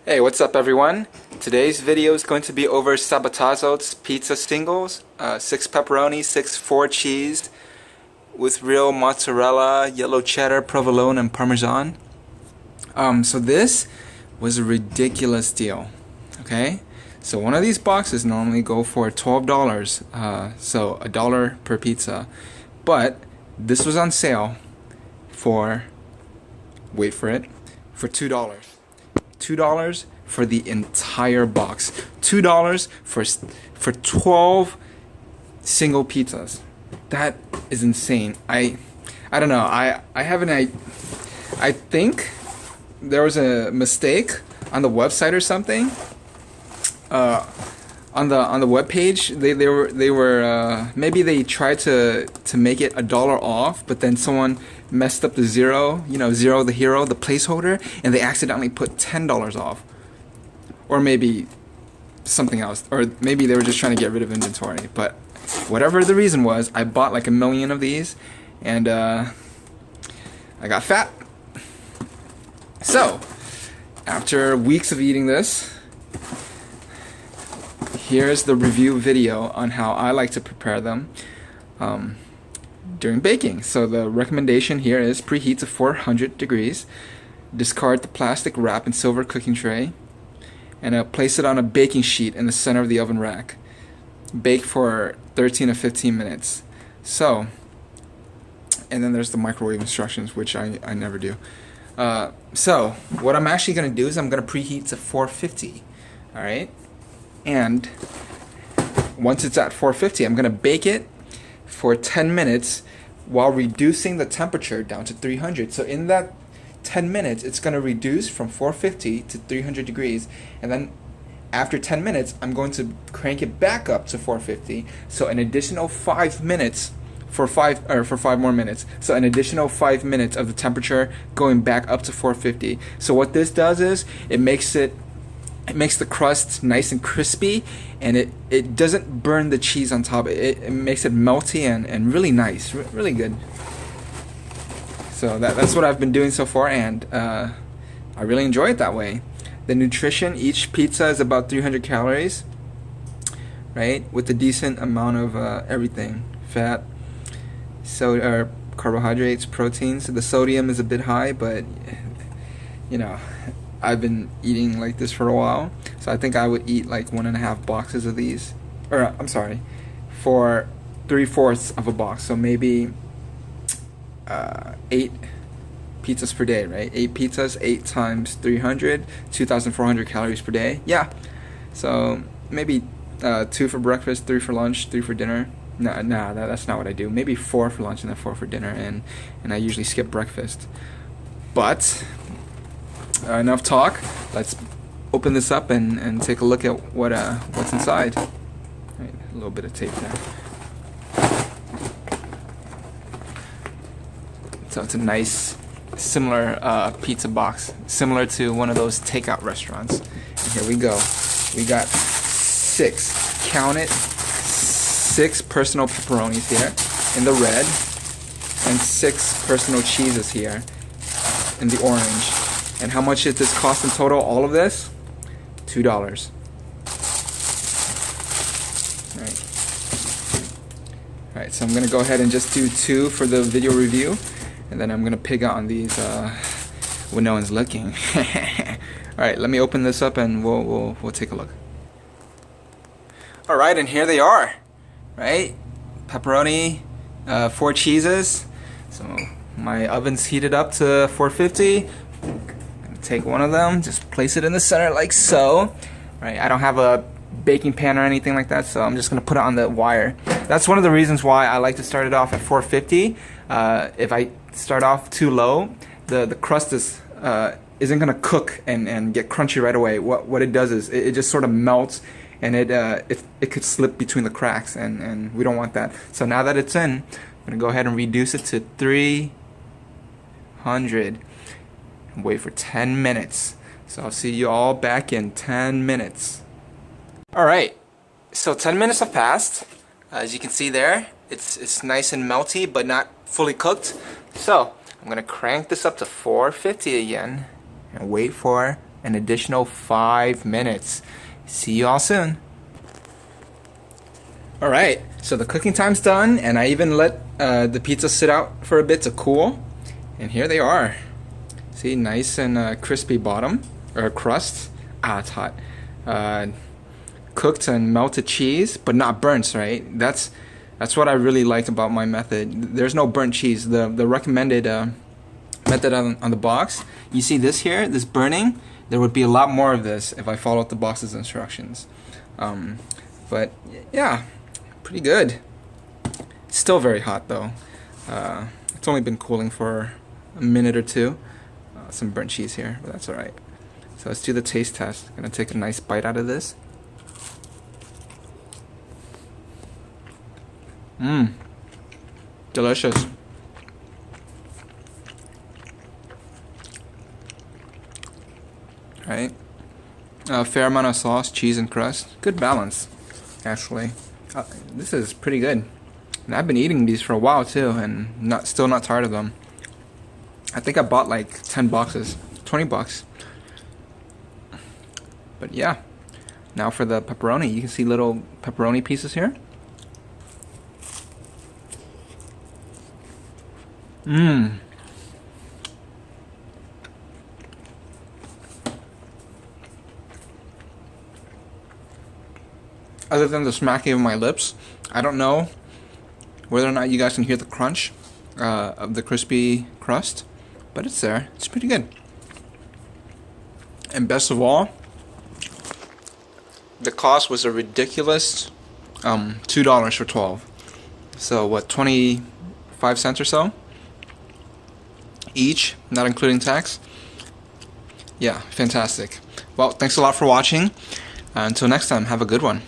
Hey, what's up everyone? Today's video is going to be over Sabatasso's pizza singles, 6 pepperoni, 6 4 cheese with real mozzarella, yellow cheddar, provolone, and parmesan. So this was a ridiculous deal, okay? So one of these boxes normally go for $12, so $1 per pizza, but this was on sale for, wait for it, for $2. $2 for the entire box. $2 for 12 single pizzas. That is insane. I don't know. I think there was a mistake on the website or something. On the web page, they were maybe they tried to make it $1 off, but then someone messed up the zero, zero the hero, the placeholder, and they accidentally put $10 off, or maybe something else, or maybe they were just trying to get rid of inventory. But whatever the reason was, I bought like 1 million of these, and I got fat. So after weeks of eating this, here's the review video on how I like to prepare them during baking. So the recommendation here is preheat to 400 degrees, discard the plastic wrap and silver cooking tray, and place it on a baking sheet in the center of the oven rack. Bake for 13 to 15 minutes. So, and then there's the microwave instructions, which I never do. So what I'm actually going to do is I'm going to preheat to 450. All right. And once it's at 450, I'm going to bake it for 10 minutes while reducing the temperature down to 300. So in that 10 minutes, it's going to reduce from 450 to 300 degrees. And then after 10 minutes, I'm going to crank it back up to 450. So an additional 5 minutes for 5 more minutes. So an additional 5 minutes of the temperature going back up to 450. So what this does is it makes the crust nice and crispy, and it doesn't burn the cheese on top. It makes it melty and really nice, really good. So that's what I've been doing so far, and I really enjoy it that way. The nutrition, each pizza is about 300 calories, right? With a decent amount of everything, fat, carbohydrates, proteins. The sodium is a bit high, but I've been eating like this for a while, so I think I would eat like 1.5 boxes of these, or I'm sorry, for 3/4 of a box, so maybe 8 pizzas per day, right? 8 pizzas, 8 times 300, 2,400 calories per day. Yeah, so maybe 2 for breakfast, 3 for lunch, 3 for dinner. Nah, that's not what I do. Maybe 4 for lunch and then 4 for dinner, and I usually skip breakfast. But enough talk. Let's open this up and take a look at what's inside. Right, a little bit of tape there. So it's a nice, similar pizza box, similar to one of those takeout restaurants. And here we go. We got 6, count it, 6 personal pepperonis here in the red, and 6 personal cheeses here in the orange. And how much did this cost in total, all of this? $2. Alright, so I'm going to go ahead and just do 2 for the video review. And then I'm going to pig out on these when no one's looking. Alright, let me open this up and we'll take a look. Alright, and here they are. Right? Pepperoni, 4 cheeses. So my oven's heated up to 450. Take one of them, just place it in the center like so. Right, I don't have a baking pan or anything like that, so I'm just gonna put it on the wire. That's one of the reasons why I like to start it off at 450. If I start off too low, the crust isn't gonna cook and get crunchy right away. What it does is it just sort of melts, and it could slip between the cracks, and we don't want that. So now that it's in, I'm gonna go ahead and reduce it to 300. And wait for 10 minutes. So I'll see you all back in 10 minutes. Alright, so 10 minutes have passed. As you can see there, it's nice and melty, but not fully cooked. So I'm gonna crank this up to 450 again and wait for an additional 5 minutes. See you all soon. Alright, so the cooking time's done, and I even let the pizza sit out for a bit to cool. And here they are. See, nice and crispy bottom, or crust. Ah, it's hot. Cooked and melted cheese, but not burnt, right? That's what I really liked about my method. There's no burnt cheese. The recommended method on the box, you see this here, this burning, there would be a lot more of this if I followed the box's instructions. But yeah, pretty good. It's still very hot though. It's only been cooling for a minute or two. Some burnt cheese here, but that's alright. So let's do the taste test. I'm gonna take a nice bite out of this. Mmm. Delicious. Right? A fair amount of sauce, cheese, and crust. Good balance, actually. This is pretty good. And I've been eating these for a while too, and still not tired of them. I think I bought like 10 boxes, 20 bucks. But yeah, now for the pepperoni. You can see little pepperoni pieces here. Mmm. Other than the smacking of my lips, I don't know whether or not you guys can hear the crunch of the crispy crust, but it's there. It's pretty good. And best of all, the cost was a ridiculous $2 for 12. So what, 25 cents or so each, not including tax. Yeah, fantastic. Well, thanks a lot for watching. Until next time, have a good one.